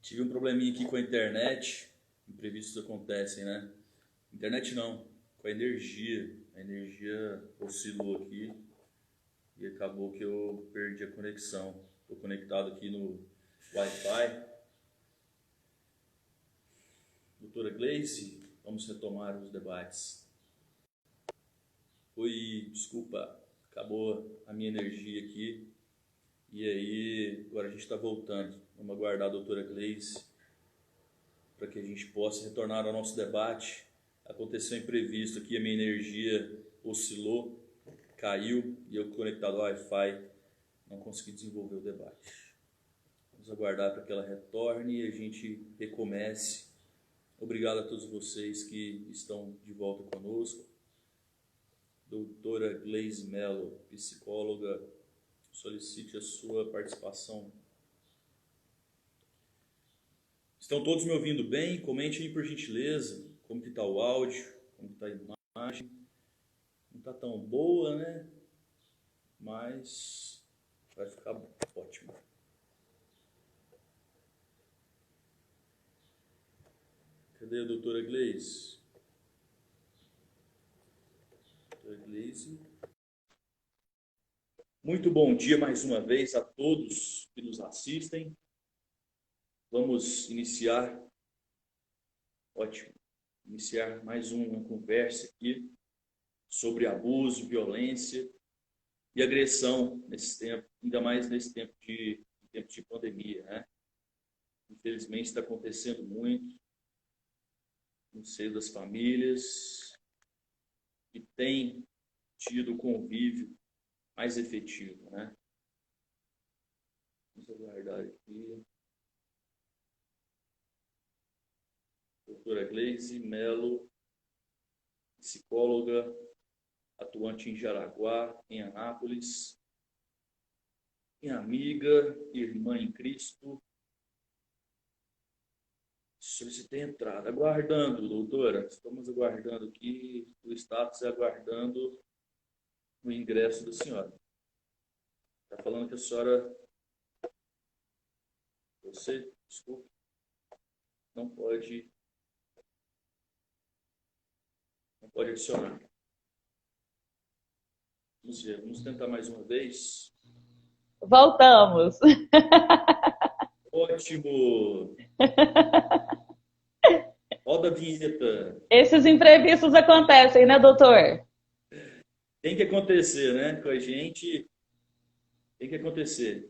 Tive um probleminha aqui com a internet. Imprevistos acontecem, né? Internet não, com a energia. A energia oscilou aqui e acabou que eu perdi a conexão. Estou conectado aqui no Wi-Fi. Doutora Gleice, vamos retomar os debates. Desculpa, acabou a minha energia aqui. E aí, agora a gente está voltando. Vamos aguardar a doutora Gleice para que a gente possa retornar ao nosso debate. Aconteceu imprevisto aqui, a minha energia oscilou, caiu e eu conectado ao Wi-Fi não consegui desenvolver o debate. Vamos aguardar para que ela retorne e a gente recomece. Obrigado a todos vocês que estão de volta conosco. Doutora Gleice Mello, psicóloga, solicite a sua participação. Estão todos me ouvindo bem? Comente aí por gentileza como que está o áudio, como que está a imagem. Não está tão boa, né? Mas vai ficar ótimo. Cadê a doutora Gleice? Doutora Gleice. Muito bom dia mais uma vez a todos que nos assistem. Vamos iniciar mais uma conversa aqui sobre abuso, violência e agressão nesse tempo, ainda mais nesse tempo de pandemia, né? Infelizmente está acontecendo muito no seio das famílias e tem tido convívio mais efetivo, né? Vamos aguardar aqui. Doutora Gleice Mello, psicóloga, atuante em Jaraguá, em Anápolis, minha amiga, irmã em Cristo. Solicitei entrada. Aguardando, doutora. Estamos aguardando aqui, o status é aguardando o ingresso da senhora. Está falando que a senhora... Você, desculpe, não pode adicionar. Vamos ver, vamos tentar mais uma vez. Voltamos. Ótimo! Roda a vinheta. Esses imprevistos acontecem, né, doutor? Tem que acontecer, né? Com a gente, tem que acontecer.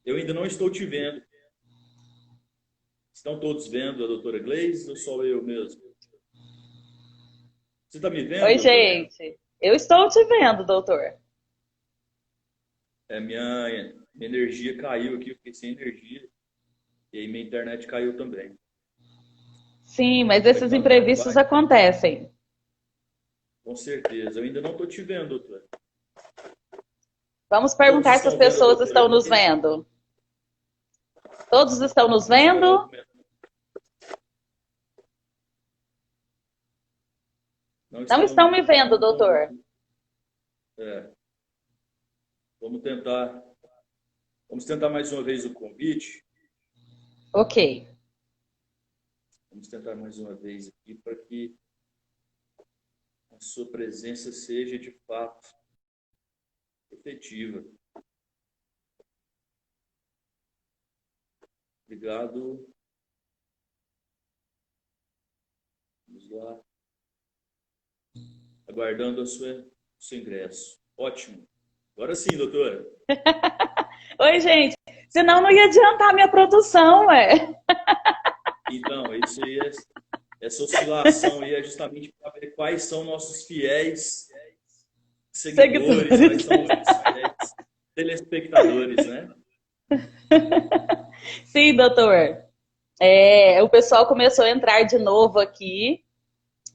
Eu ainda não estou te vendo. Estão todos vendo a doutora Gleice ou só eu mesmo? Você está me vendo, Oi, doutora? gente. Eu estou te vendo, doutor. Minha energia caiu aqui, eu fiquei sem energia. E aí minha internet caiu também. Sim, mas esses Conectado no imprevistos Wi-Fi? acontecem. Com certeza. Eu ainda não estou te vendo, doutora. Vamos Todos perguntar se as estão vendo a pessoas doutora estão nos Gleice? vendo. Todos estão nos Vamos esperar um vendo? momento. Não Não estão estão, me vendo, não estão doutor. vendo. Vamos tentar. Vamos tentar mais uma vez o convite. Ok. Vamos tentar mais uma vez aqui para que a sua presença seja de fato efetiva. Obrigado. Vamos lá. Aguardando o seu ingresso. Ótimo. Agora sim, doutora. Oi, gente. Senão não ia adiantar a minha produção, ué. Então, isso aí essa oscilação aí é justamente para ver quais são nossos fiéis seguidores, quais Seguidores. são nossos fiéis telespectadores, né? Sim, doutor. O pessoal começou a entrar de novo aqui.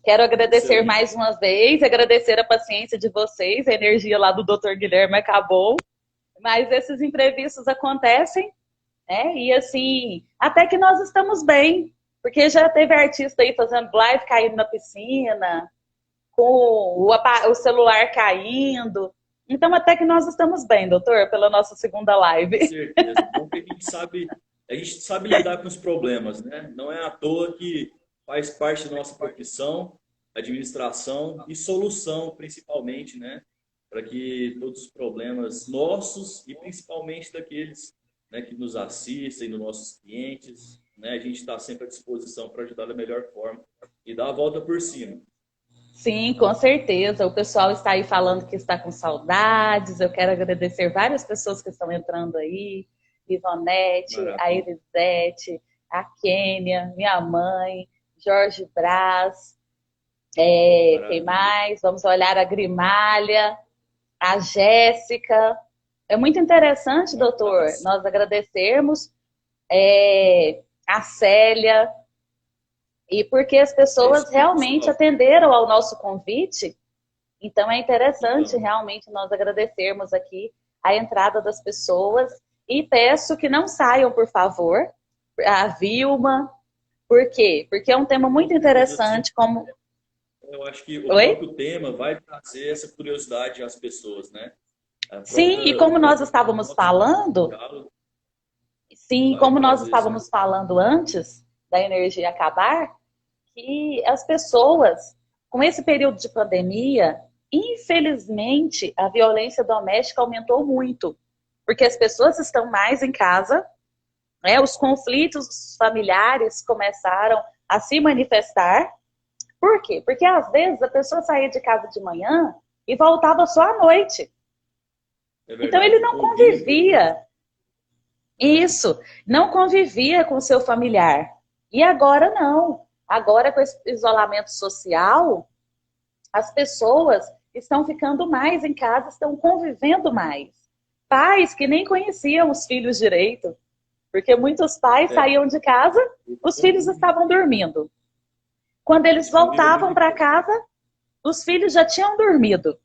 Quero agradecer Excelente. mais uma vez, agradecer a paciência de vocês, a energia lá do Dr. Guilherme acabou, mas esses imprevistos acontecem, né? E assim, até que nós estamos bem, porque já teve artista aí fazendo live caindo na piscina, com o celular caindo. Então, até que nós estamos bem, doutor, pela nossa segunda Com live. certeza. Bom que a gente sabe, gente sabe lidar com os problemas, né? Não é à toa que faz parte da nossa profissão, administração e solução, principalmente, né? Para que todos os problemas nossos e principalmente daqueles, né, que nos assistem, dos nossos clientes, né? A gente está sempre à disposição para ajudar da melhor forma e dar a volta por cima. Sim, com certeza. O pessoal está aí falando que está com saudades. Eu quero agradecer várias pessoas que estão entrando aí. Ivonete, a Maravilha, Elisete, a Kênia, minha mãe, Jorge Braz, quem maravilha. mais? Vamos olhar a Grimalha, a Jéssica. É muito interessante, Um doutor, abraço. nós agradecermos a Célia, e porque as É isso pessoas aí, realmente pessoal. atenderam ao nosso convite. Então é interessante Então, realmente nós agradecermos aqui a entrada das pessoas e peço que não saiam, por favor, a Vilma. Por quê? Porque é um tema com muito certeza, assim, interessante, como... eu acho que o Oi? próprio tema vai trazer essa curiosidade às pessoas, né? Sim, e como O nós próprio estávamos nosso falando, diálogo sim, vai como nós trazer essa. estávamos falando antes da energia acabar, que as pessoas, com esse período de pandemia, infelizmente, a violência doméstica aumentou muito, porque as pessoas estão mais em casa, né? Os conflitos familiares começaram a se manifestar. Por quê? Porque às vezes a pessoa saía de casa de manhã e voltava só à noite. É Então ele verdade, o não convívio, né? convivia. Isso, não convivia com o seu familiar. E agora não. Agora, com esse isolamento social, as pessoas estão ficando mais em casa, estão convivendo mais. Pais que nem conheciam os filhos direito, porque muitos pais É, saíam de casa, o os filhos convívio, estavam dormindo. Quando eles esse convívio é muito voltavam para importante. casa, os filhos já tinham dormido.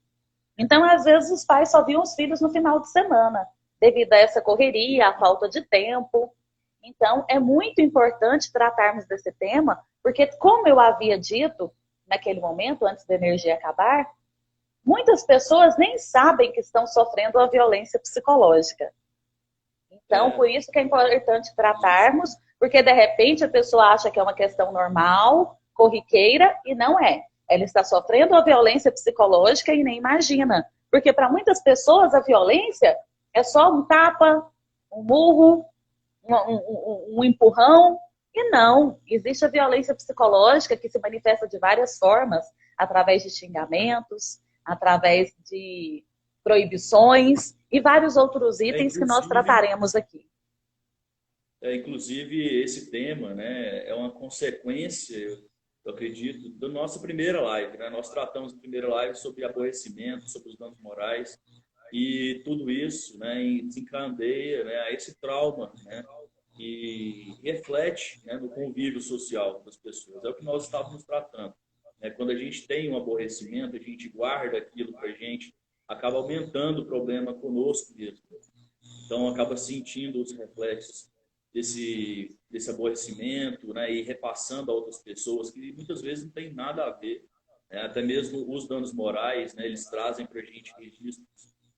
Então, às vezes, os pais só viam os filhos no final de semana, devido a essa correria, a falta de tempo. Então, é muito importante tratarmos desse tema, porque, como eu havia dito naquele momento, antes da energia acabar, muitas pessoas nem sabem que estão sofrendo a violência psicológica. Então, por É, isso que é importante tratarmos, porque de repente a pessoa acha que é uma questão normal, corriqueira, e não é. Ela está sofrendo a violência psicológica e nem imagina. Porque para muitas pessoas a violência é só um tapa, um murro, um empurrão. E não, existe a violência psicológica que se manifesta de várias formas, através de xingamentos, através de proibições e vários outros é, itens que nós inclusive, trataremos aqui. inclusive, esse tema, né, é uma consequência, eu acredito, da nossa primeira live, né? Nós tratamos na primeira live sobre aborrecimento, sobre os danos morais, e tudo isso, né, desencadeia, né, a esse trauma, né, e reflete, né, no convívio social das pessoas. É o que nós estávamos tratando, né? Quando a gente tem um aborrecimento, a gente guarda aquilo para a gente, acaba aumentando o problema conosco mesmo. Então, acaba sentindo os reflexos desse aborrecimento, né, e repassando a outras pessoas que muitas vezes não tem nada a ver, né? Até mesmo os danos morais, né, eles trazem para a gente registros,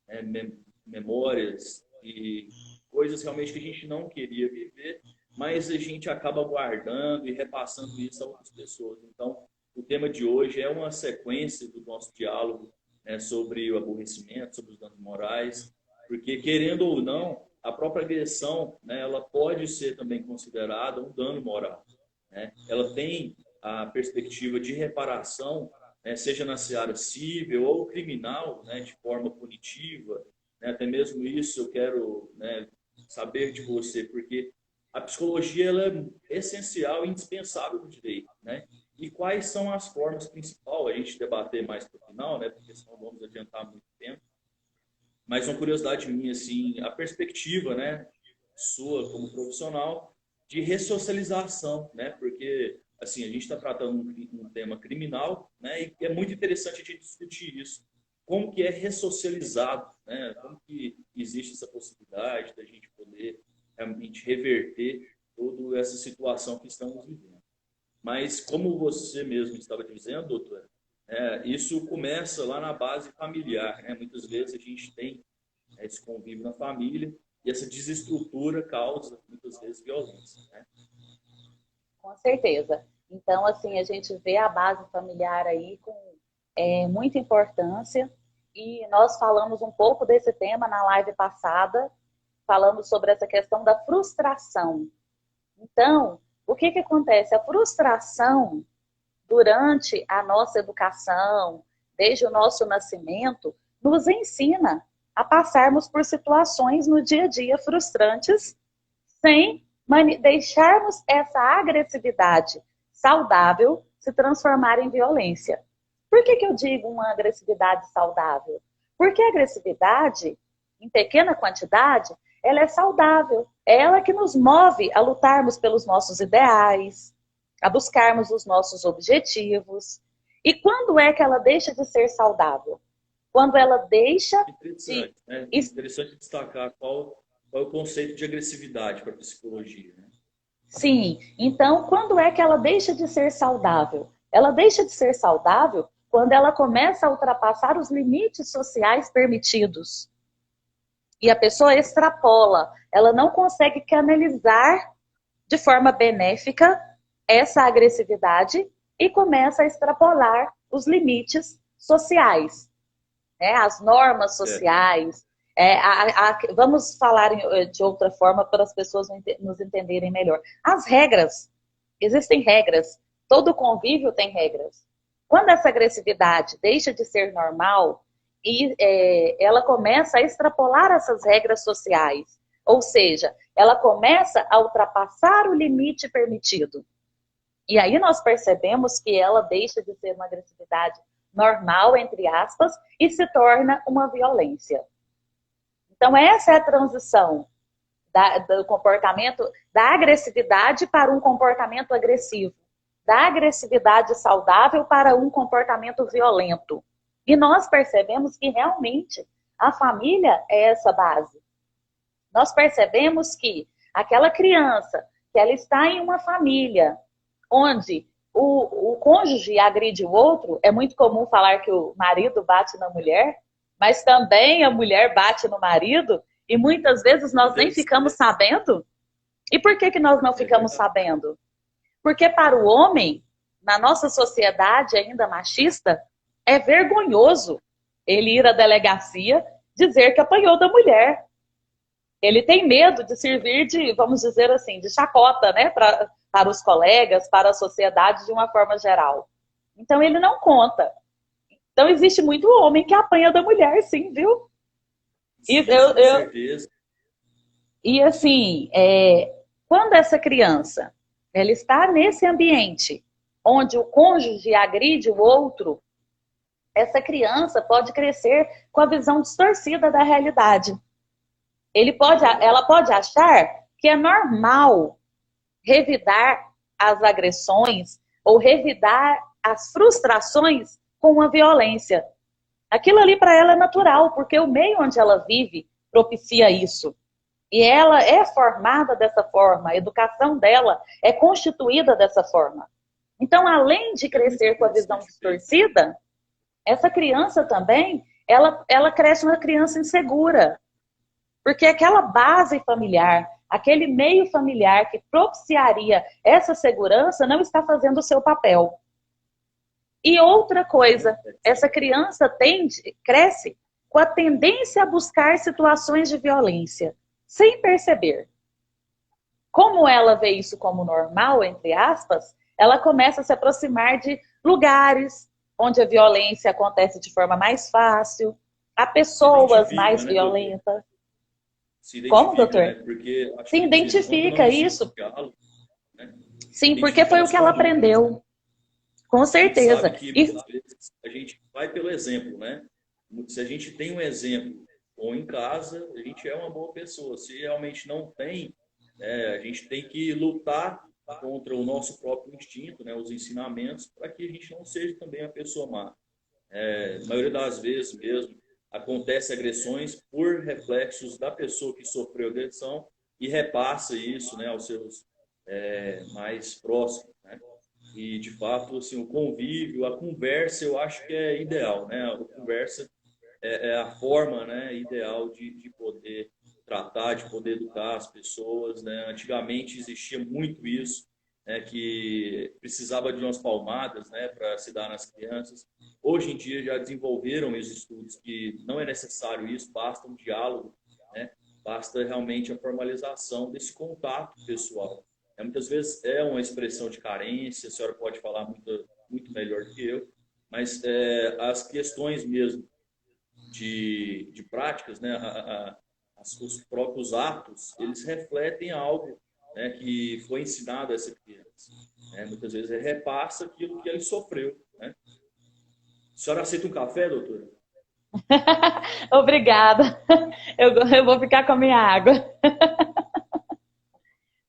né, memórias e coisas realmente que a gente não queria viver, mas a gente acaba guardando e repassando isso a outras pessoas. Então, o tema de hoje é uma sequência do nosso diálogo, né, sobre o aborrecimento, sobre os danos morais, porque, querendo ou não, a própria agressão, né, ela pode ser também considerada um dano moral, né? Ela tem a perspectiva de reparação, né, seja na seara civil ou criminal, né, de forma punitiva, né? Até mesmo isso eu quero, né, saber de você, porque a psicologia ela é essencial e indispensável no direito, né? E quais são as formas principais? A gente debater mais para o final, né? Porque senão vamos adiantar muito tempo. Mas uma curiosidade minha, assim, a perspectiva, né, sua como profissional de ressocialização, né? Porque assim a gente está tratando um tema criminal, né? E é muito interessante a gente discutir isso. Como que é ressocializado, né? Como que existe essa possibilidade da gente poder realmente reverter toda essa situação que estamos vivendo. Mas como você mesmo estava dizendo, doutora, isso começa lá na base familiar, né? Muitas vezes a gente tem esse convívio na família e essa desestrutura causa, muitas vezes, violência, né? Com certeza. Então, assim, a gente vê a base familiar aí com muita importância. E nós falamos um pouco desse tema na live passada, falamos sobre essa questão da frustração. Então, o que acontece? A frustração, durante a nossa educação, desde o nosso nascimento, nos ensina a passarmos por situações no dia a dia frustrantes, sem deixarmos essa agressividade saudável se transformar em violência. Por que eu digo uma agressividade saudável? Porque a agressividade, em pequena quantidade, ela é saudável. É ela que nos move a lutarmos pelos nossos ideais, a buscarmos os nossos objetivos. E quando é que ela deixa de ser saudável? Quando ela deixa Interessante, né? Interessante destacar qual é o conceito de agressividade para a psicologia, né? Sim, então quando é que ela deixa de ser saudável? Ela deixa de ser saudável quando ela começa a ultrapassar os limites sociais permitidos. E a pessoa extrapola, ela não consegue canalizar de forma benéfica essa agressividade e começa a extrapolar os limites sociais, né? As normas sociais. Vamos falar de outra forma para as pessoas nos entenderem melhor. As regras. Existem regras. Todo convívio tem regras. Quando essa agressividade deixa de ser normal e ela começa a extrapolar essas regras sociais, ou seja, ela começa a ultrapassar o limite permitido. E aí nós percebemos que ela deixa de ser uma agressividade normal, entre aspas, e se torna uma violência. Então essa é a transição do comportamento, da agressividade para um comportamento agressivo, da agressividade saudável para um comportamento violento. E nós percebemos que realmente a família é essa base. Nós percebemos que aquela criança, que ela está em uma família onde o cônjuge agride o outro, é muito comum falar que o marido bate na mulher, mas também a mulher bate no marido, e muitas vezes nós nem ficamos sabendo. E por que nós não ficamos sabendo? Porque para o homem, na nossa sociedade ainda machista, é vergonhoso ele ir à delegacia dizer que apanhou da mulher. Ele tem medo de servir de, vamos dizer assim, de chacota, né, para os colegas, para a sociedade de uma forma geral. Então ele não conta. Então existe muito homem que apanha da mulher, sim, viu? Sim, com certeza. E assim, quando essa criança ela está nesse ambiente onde o cônjuge agride o outro, essa criança pode crescer com a visão distorcida da realidade. Ela pode achar que é normal revidar as agressões ou revidar as frustrações com uma violência. Aquilo ali para ela é natural, porque o meio onde ela vive propicia isso. E ela é formada dessa forma, a educação dela é constituída dessa forma. Então, além de crescer com a visão distorcida, essa criança também, ela cresce uma criança insegura. Porque aquela base familiar, aquele meio familiar que propiciaria essa segurança não está fazendo o seu papel. E outra coisa, essa criança cresce com a tendência a buscar situações de violência, sem perceber. Como ela vê isso como normal, entre aspas, ela começa a se aproximar de lugares onde a violência acontece de forma mais fácil, há pessoas mais violentas. Como, doutor? Né? Porque se identifica isso. Né? Sim, porque foi o que ela aprendeu. Com certeza. Sabe que, às vezes, a gente vai pelo exemplo, né? Se a gente tem um exemplo ou em casa, a gente é uma boa pessoa. Se realmente não tem, a gente tem que lutar contra o nosso próprio instinto, né? Os ensinamentos, para que a gente não seja também a pessoa má. Na maioria das vezes mesmo, acontece agressões por reflexos da pessoa que sofreu agressão e repassa isso, né, aos seus mais próximos, né? E, de fato, assim, o convívio, a conversa, eu acho que é ideal, né? A conversa é a forma, né, ideal de poder tratar, de poder educar as pessoas, né? Antigamente existia muito isso, né? Que precisava de umas palmadas, né? Para se dar nas crianças. Hoje em dia já desenvolveram os estudos que não é necessário isso, basta um diálogo, né? Basta realmente a formalização desse contato pessoal. Muitas vezes é uma expressão de carência, a senhora pode falar muito melhor que eu, mas as questões mesmo de práticas, né, os próprios atos, eles refletem algo, né, que foi ensinado a essa criança. Né? Muitas vezes ele repassa aquilo que ele sofreu. Né? A senhora aceita um café, doutora? Obrigada. Eu vou ficar com a minha água.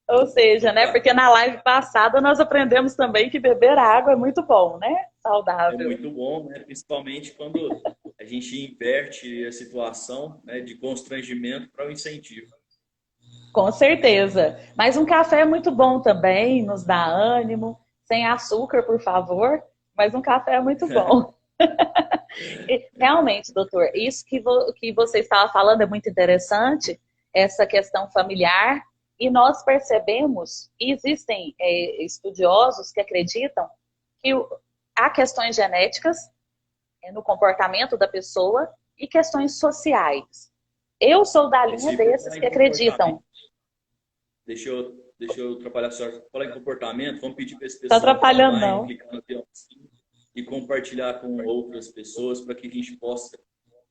Ou seja, Então né? tá. Porque na live passada nós aprendemos também que beber água é muito bom, né? É Saudável. muito bom, né? Principalmente quando a gente inverte a situação, né, de constrangimento para o incentivo. Com certeza. Mas um café é muito bom também, nos dá ânimo. Sem açúcar, por favor. Mas um café é muito bom. E, realmente, doutor, isso que você estava falando é muito interessante, essa questão familiar. E nós percebemos, e existem estudiosos que acreditam que há questões genéticas no comportamento da pessoa e questões sociais. Eu sou da E linha se for desses falar que em comportamento, acreditam. deixa eu atrapalhar a senhora. Falar em comportamento, vamos pedir para esse Está pessoal que está atrapalhando, online, não. clicar no aviãozinho e compartilhar com outras pessoas para que a gente possa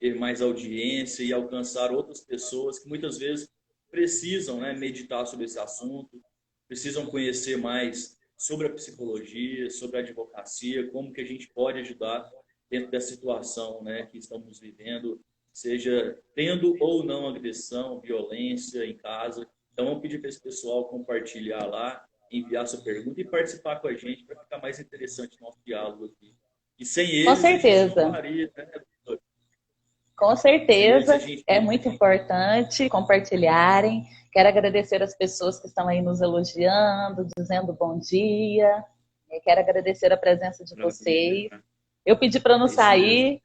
ter mais audiência e alcançar outras pessoas que muitas vezes precisam, né, meditar sobre esse assunto, precisam conhecer mais sobre a psicologia, sobre a advocacia, como que a gente pode ajudar dentro da situação, né, que estamos vivendo, seja tendo ou não agressão, violência em casa. Então, vamos pedir para esse pessoal compartilhar lá, enviar sua pergunta e participar com a gente para ficar mais interessante o nosso diálogo aqui. E sem Com eles a gente não certeza. faria, né? Com Sem eles a certeza, é gente. muito importante compartilharem. Quero agradecer as pessoas que estão aí nos elogiando, dizendo bom dia. Quero agradecer a presença de vocês. Eu pedi para não É isso mesmo. sair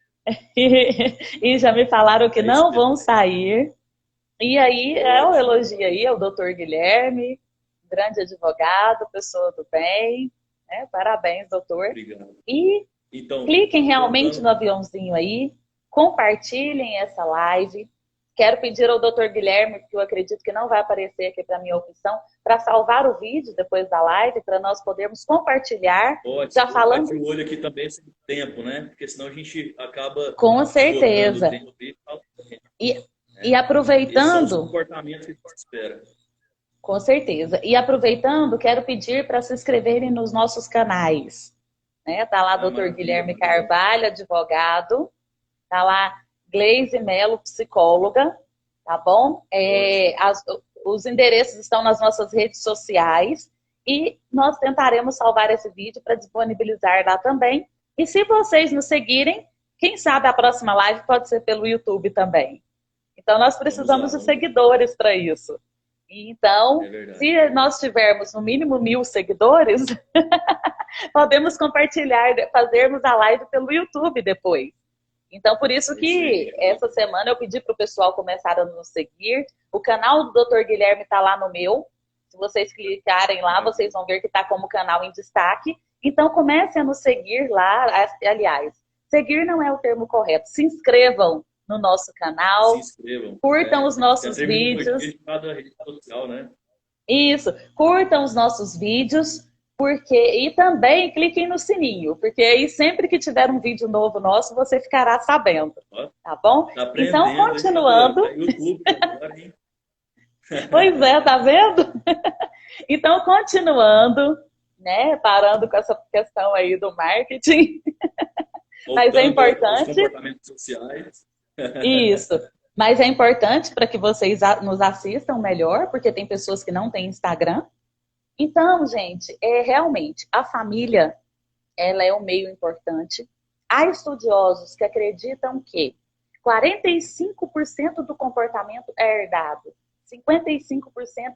e já me falaram que É isso não mesmo. vão sair. E aí é o Ótimo. elogio aí ao doutor Guilherme, grande advogado, pessoa do bem. Né? Parabéns, doutor. Obrigado. E Então, cliquem realmente no voltando. aviãozinho aí, compartilhem essa live. Quero pedir ao Dr. Guilherme, que eu acredito que não vai aparecer aqui para minha opção, para salvar o vídeo depois da live, para nós podermos compartilhar, Pode já bate falando o olho aqui também sobre o tempo, né? Porque senão a gente acaba com esgotando o certeza. tempo e fala, E né? Esses são os aproveitando, comportamentos que a gente espera. com certeza. E aproveitando, quero pedir para se inscreverem nos nossos canais. Né? Tá lá Ah, Dr. maravilha, Guilherme maravilha. Carvalho, advogado. Tá lá Gleise Melo, psicóloga. Tá bom? Ótimo. Os endereços estão nas nossas redes sociais. E nós tentaremos salvar esse vídeo para disponibilizar lá também. E se vocês nos seguirem, quem sabe a próxima live pode ser pelo YouTube também. Então, nós Vamos lá, precisamos de vamos lá. seguidores para isso. Então, É verdade. se nós tivermos no mínimo 1.000 seguidores, podemos compartilhar, fazermos a live pelo YouTube depois. Então, por isso É isso que aí. essa semana eu pedi para o pessoal começar a nos seguir. O canal do Dr. Guilherme está lá no meu. Se vocês clicarem lá, vocês vão ver que está como canal em destaque. Então, comecem a nos seguir lá. Aliás, seguir não é o termo correto. Se inscrevam no nosso Se canal, inscrevam. curtam os Tem a nossos terminologia vídeos. de cada rede social, né? Isso, curtam os nossos vídeos, e também cliquem no sininho, porque aí sempre que tiver um vídeo novo nosso, você ficará sabendo, Ó, tá bom? tá Então, aprendendo aí continuando, da YouTube agora, hein? pois é, tá vendo? Então, continuando, né, parando com essa questão aí do marketing, mas é Voltando aos importante, comportamentos sociais. isso, mas é importante para que vocês nos assistam melhor, porque tem pessoas que não têm Instagram. Então, gente, realmente, a família, ela é um meio importante. Há estudiosos que acreditam que 45% do comportamento é herdado, 55%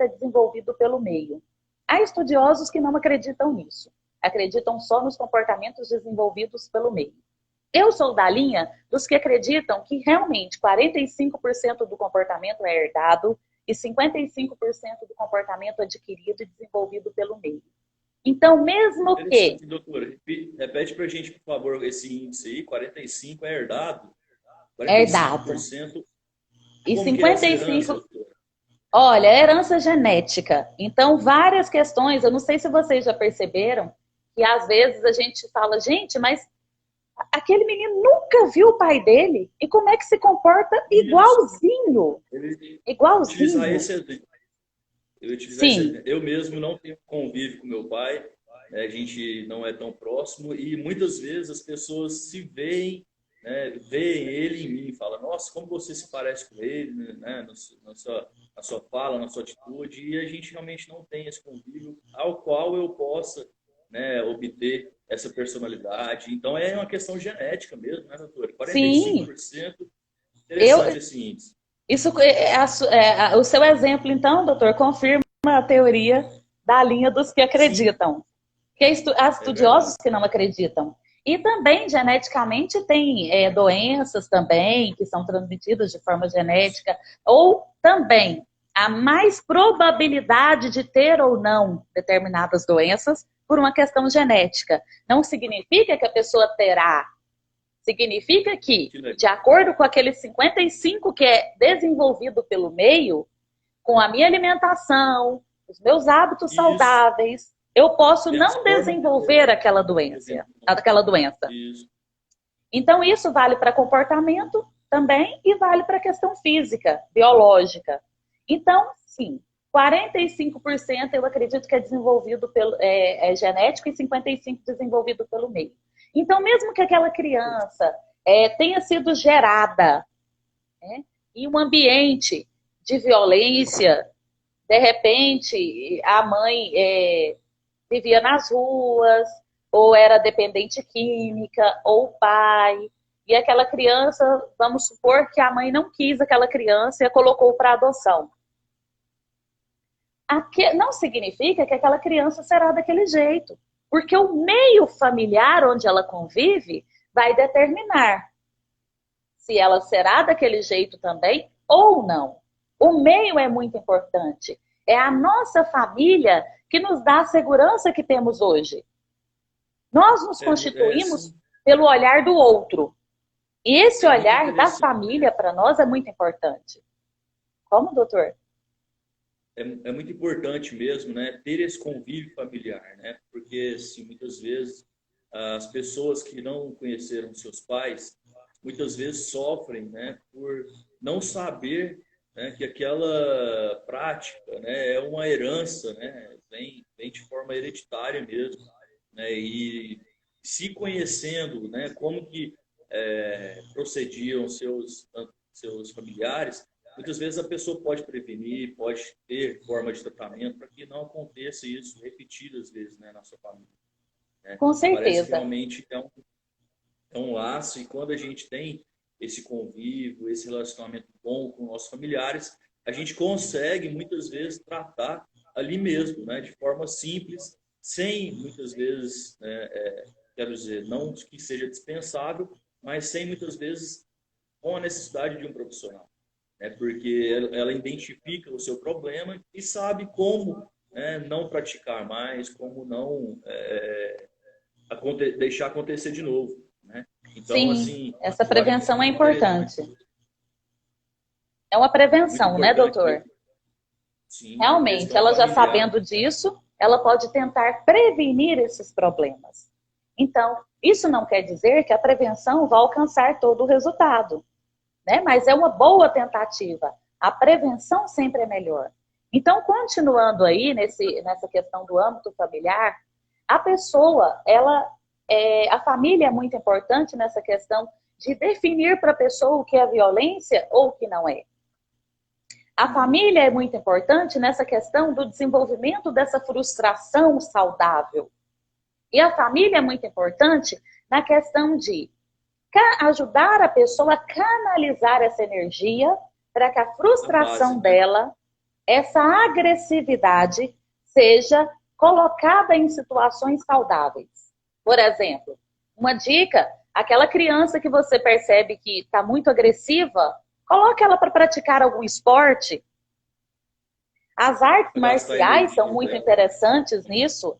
é desenvolvido pelo meio. Há estudiosos que não acreditam nisso, acreditam só nos comportamentos desenvolvidos pelo meio. Eu sou da linha dos que acreditam que realmente 45% do comportamento é herdado e 55% do comportamento adquirido e desenvolvido pelo meio. Então, mesmo que... Interessante, doutora. Repete para a gente, por favor, esse índice aí, 45 é herdado? Herdado. 45%. E Como que é essa 55%... herança, doutora? Olha, herança genética. Então, várias questões, eu não sei se vocês já perceberam, que às vezes a gente fala, gente, mas aquele menino nunca viu o pai dele, e como é que se comporta igualzinho? Utilizar Igualzinho. esse exemplo. Sim. Eu mesmo não tenho convívio com meu pai, né? A gente não é tão próximo e muitas vezes as pessoas se veem, né, veem ele em mim e falam, nossa, como você se parece com ele, né, na sua fala, na sua atitude, e a gente realmente não tem esse convívio ao qual eu possa, né, obter essa personalidade. Então é uma questão genética mesmo, né, doutora? Sim. 45%, Eu, interessante esse índice. isso o seu exemplo, então, doutor, confirma a teoria da linha dos que Sim, acreditam. Que há é verdade. estudiosos que não acreditam. E também, geneticamente, tem doenças também que são transmitidas de forma genética, ou também há mais probabilidade de ter ou não determinadas doenças por uma questão genética. Não significa que a pessoa terá. Significa que, Que legal. de acordo com aquele 55 que é desenvolvido pelo meio, com a minha alimentação, os meus hábitos Isso. saudáveis, eu posso É as não formas desenvolver aquela de doença, exemplo. aquela doença. Isso. Então, isso vale para comportamento também e vale para a questão física, biológica. Então, sim, 45% eu acredito que é desenvolvido pelo genético e 55% desenvolvido pelo meio. Então, mesmo que aquela criança tenha sido gerada, né, em um ambiente de violência, de repente a mãe vivia nas ruas, ou era dependente química, ou o pai, e aquela criança, vamos supor que a mãe não quis aquela criança e a colocou para adoção. Não significa que aquela criança será daquele jeito, porque o meio familiar onde ela convive vai determinar se ela será daquele jeito também ou não. O meio é muito importante. É a nossa família que nos dá a segurança que temos hoje. Nós nos constituímos pelo olhar do outro. E esse olhar da família para nós é muito importante. Como, doutor? É muito importante mesmo, né, ter esse convívio familiar, né? Porque assim, muitas vezes as pessoas que não conheceram seus pais, muitas vezes sofrem, né, por não saber, né, que aquela prática, né, é uma herança, né, vem de forma hereditária mesmo, né? E se conhecendo, né, como que procediam seus familiares, muitas vezes a pessoa pode prevenir, pode ter forma de tratamento para que não aconteça isso repetidas vezes, né, na sua família. Né? Com Parece que certeza. realmente é um laço e quando a gente tem esse convívio, esse relacionamento bom com nossos familiares, a gente consegue muitas vezes tratar ali mesmo, né, de forma simples, sem muitas vezes, quero dizer, não que seja dispensável, mas sem muitas vezes com a necessidade de um profissional. Porque ela identifica o seu problema e sabe como, né, não praticar mais, como não deixar acontecer de novo. Né? Então, Sim, assim, essa eu acho que é prevenção é muito importante. interessante, É uma muito prevenção, né, importante doutor? mesmo. Sim, a Realmente, questão ela já familiar. sabendo disso, ela pode tentar prevenir esses problemas. Então, isso não quer dizer que a prevenção vai alcançar todo o resultado, né? Mas é uma boa tentativa. A prevenção sempre é melhor. Então, continuando aí nessa questão do âmbito familiar, a pessoa, a família é muito importante nessa questão de definir para a pessoa o que é violência ou o que não é. A família é muito importante nessa questão do desenvolvimento dessa frustração saudável. E a família é muito importante na questão de ajudar a pessoa a canalizar essa energia para que a frustração dela, essa agressividade, seja colocada em situações saudáveis. Por exemplo, uma dica Aquela criança que você percebe que está muito agressiva, coloque ela para praticar algum esporte. As artes Pra gastar marciais são energia muito dela. interessantes nisso.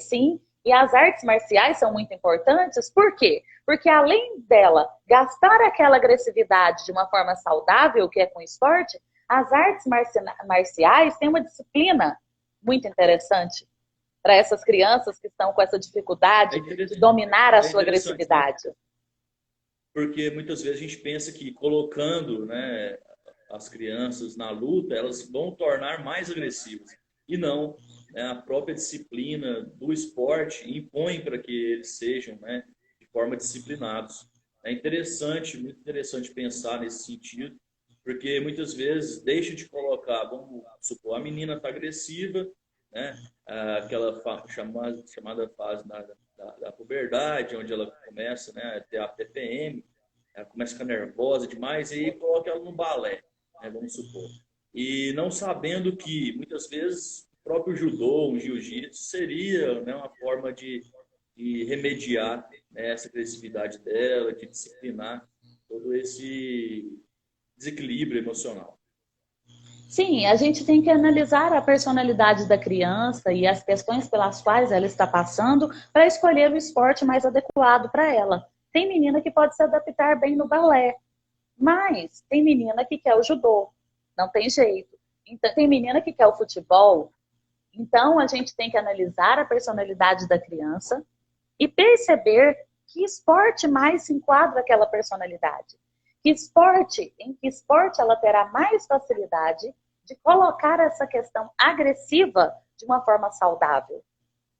Sim, e as artes marciais são muito importantes. Por quê? Porque além dela gastar aquela agressividade de uma forma saudável, que é com esporte, as artes marciais têm uma disciplina muito interessante para essas crianças que estão com essa É dificuldade de interessante, dominar a é sua interessante, né? agressividade. Porque muitas vezes a gente pensa que colocando, né, as crianças na luta, elas vão tornar mais agressivas. E não, né, a própria disciplina do esporte impõe para que eles sejam, né, de forma disciplinados. É interessante, muito interessante pensar nesse sentido, porque muitas vezes deixa de colocar, vamos supor, a menina está agressiva, né, aquela chamada fase da puberdade, onde ela começa, né, a ter a TPM, ela começa a ficar nervosa demais, e aí coloca ela no balé, né, vamos supor. E não sabendo que, muitas vezes, o próprio judô, o jiu-jitsu, seria, né, uma forma de remediar, né, essa agressividade dela, de disciplinar todo esse desequilíbrio emocional. Sim, a gente tem que analisar a personalidade da criança e as questões pelas quais ela está passando para escolher o esporte mais adequado para ela. Tem menina que pode se adaptar bem no balé, mas tem menina que quer o judô, não tem jeito. Então, tem menina que quer o futebol. Então, a gente tem que analisar a personalidade da criança e perceber que esporte mais se enquadra aquela personalidade. Em que esporte ela terá mais facilidade de colocar essa questão agressiva de uma forma saudável.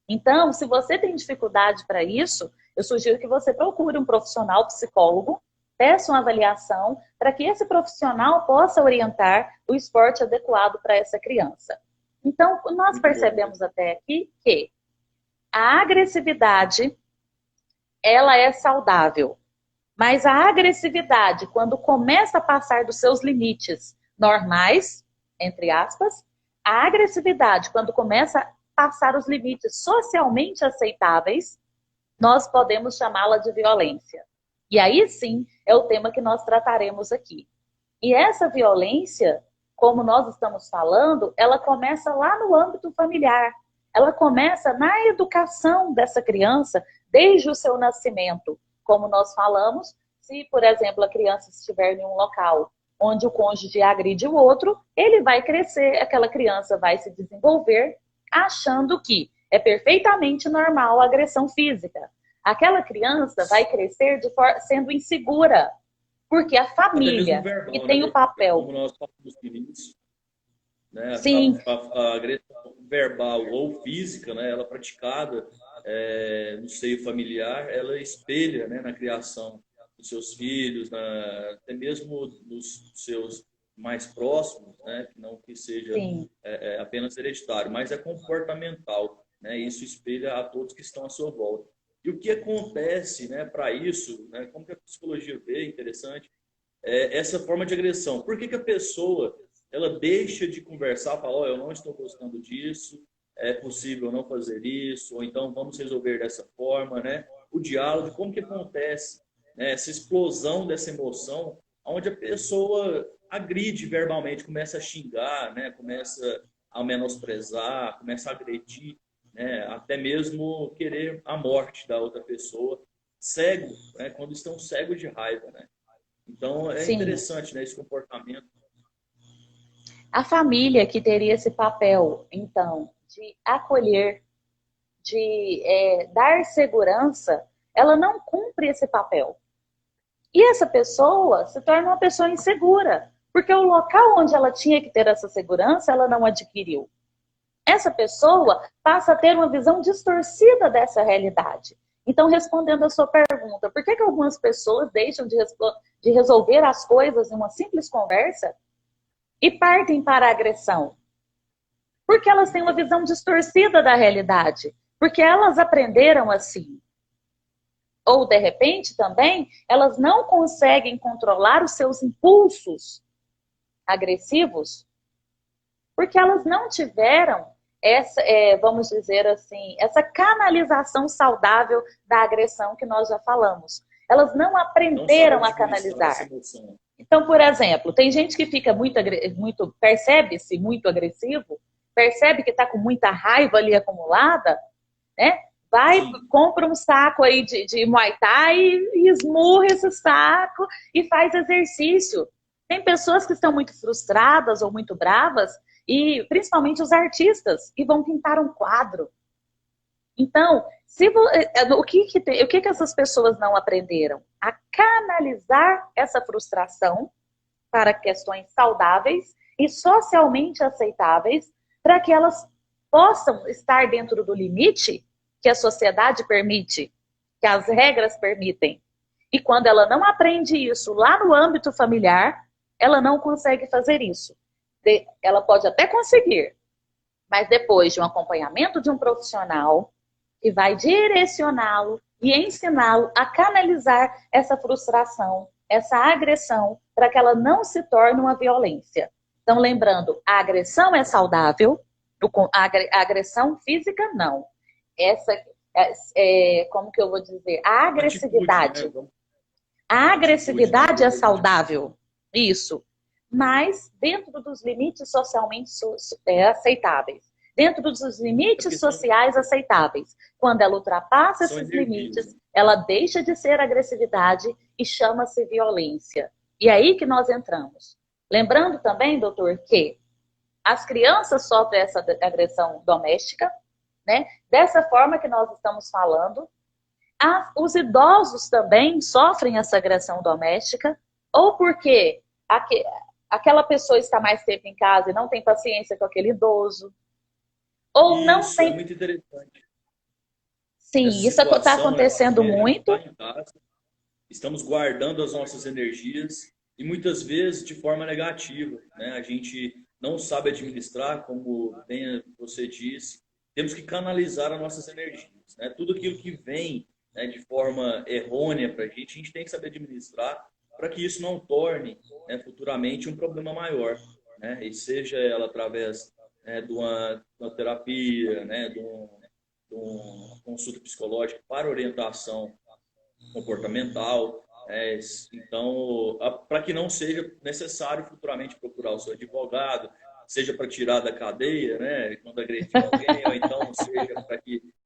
Então, se você tem dificuldade para isso, eu sugiro que você procure um profissional psicólogo, peça uma avaliação para que esse profissional possa orientar o esporte adequado para essa criança. Então, nós Muito bom, né? percebemos até aqui que a agressividade, ela é saudável. Mas a agressividade, quando começa a passar dos seus limites normais, entre aspas, a agressividade, quando começa a passar os limites socialmente aceitáveis, nós podemos chamá-la de violência. E aí sim é o tema que nós trataremos aqui. E essa violência, como nós estamos falando, ela começa lá no âmbito familiar. Ela começa na educação dessa criança desde o seu nascimento. Como nós falamos, se, por exemplo, a criança estiver em um local onde o cônjuge agride o outro, ele vai crescer, aquela criança vai se desenvolver achando que é perfeitamente normal a agressão física. Aquela criança vai crescer sendo insegura, porque a Até mesmo família que verbal, né, tem o doutora? papel. Como nós falamos no início, né, Sim, a agressão verbal ou física, né, ela praticada no seio familiar, ela espelha, né, na criação dos seus filhos, até mesmo dos seus mais próximos, né, que não que seja sim, apenas hereditário, mas é comportamental, né, isso espelha a todos que estão à sua volta. E o que acontece, né, para isso, né, como que a psicologia vê, interessante, essa forma de agressão. Por que, que a pessoa ela deixa de conversar, fala, oh, eu não estou gostando disso, é possível não fazer isso, ou então vamos resolver dessa forma, né? O diálogo, como que acontece, né? Essa explosão dessa emoção, onde a pessoa agride verbalmente, começa a xingar, né? Começa a menosprezar, começa a agredir, né? Até mesmo querer a morte da outra pessoa, cego, né? Quando estão cegos de raiva, né? Então é sim. interessante, né, esse comportamento. A família que teria esse papel, então, de acolher, de dar segurança, ela não cumpre esse papel. E essa pessoa se torna uma pessoa insegura, porque o local onde ela tinha que ter essa segurança, ela não adquiriu. Essa pessoa passa a ter uma visão distorcida dessa realidade. Então, respondendo a sua pergunta, por que algumas pessoas deixam de resolver as coisas em uma simples conversa e partem para a agressão? Porque elas têm uma visão distorcida da realidade. Porque elas aprenderam assim. Ou, de repente, também, elas não conseguem controlar os seus impulsos agressivos porque elas não tiveram essa, vamos dizer assim, essa canalização saudável da agressão que nós já falamos. Elas não Não sabe aprenderam a administrar essa canalizar. emoção. Então, por exemplo, tem gente que fica muito percebe-se muito agressivo, percebe que está com muita raiva ali acumulada, né? Vai, Sim. compra um saco aí de Muay Thai e esmurra esse saco e faz exercício. Tem pessoas que estão muito frustradas ou muito bravas, e principalmente os artistas, e vão pintar um quadro. Então, o que essas pessoas não aprenderam? A canalizar essa frustração para questões saudáveis e socialmente aceitáveis, para que elas possam estar dentro do limite que a sociedade permite, que as regras permitem. E quando ela não aprende isso lá no âmbito familiar, ela não consegue fazer isso. Ela pode até conseguir, mas depois de um acompanhamento de um profissional que vai direcioná-lo e ensiná-lo a canalizar essa frustração, essa agressão, para que ela não se torne uma violência. Então, lembrando, a agressão é saudável, a agressão física não. Essa como que eu vou dizer? A agressividade. Atitude, né? A agressividade é saudável, isso, mas dentro dos limites socialmente aceitáveis, dentro dos limites sociais aceitáveis. Quando ela ultrapassa esses limites, ela deixa de ser agressividade e chama-se violência. E é aí que nós entramos. Lembrando também, doutor, que as crianças sofrem essa agressão doméstica, né? Dessa forma que nós estamos falando. Os idosos também sofrem essa agressão doméstica, ou porque aquela pessoa está mais tempo em casa e não tem paciência com aquele idoso, ou não Isso tem... é muito interessante. Sim, isso está acontecendo muito. Tá em casa, estamos guardando as nossas energias e muitas vezes de forma negativa, né? A gente não sabe administrar, como bem você disse, temos que canalizar as nossas energias, né? Tudo aquilo que vem, né, de forma errônea para a gente tem que saber administrar para que isso não torne, né, futuramente um problema maior, né? E seja ela através, né, de uma terapia, né, de uma consulta psicológica para orientação comportamental. Então, para que não seja necessário futuramente procurar o seu advogado, seja para tirar da cadeia, né, quando agredir alguém, ou então seja para que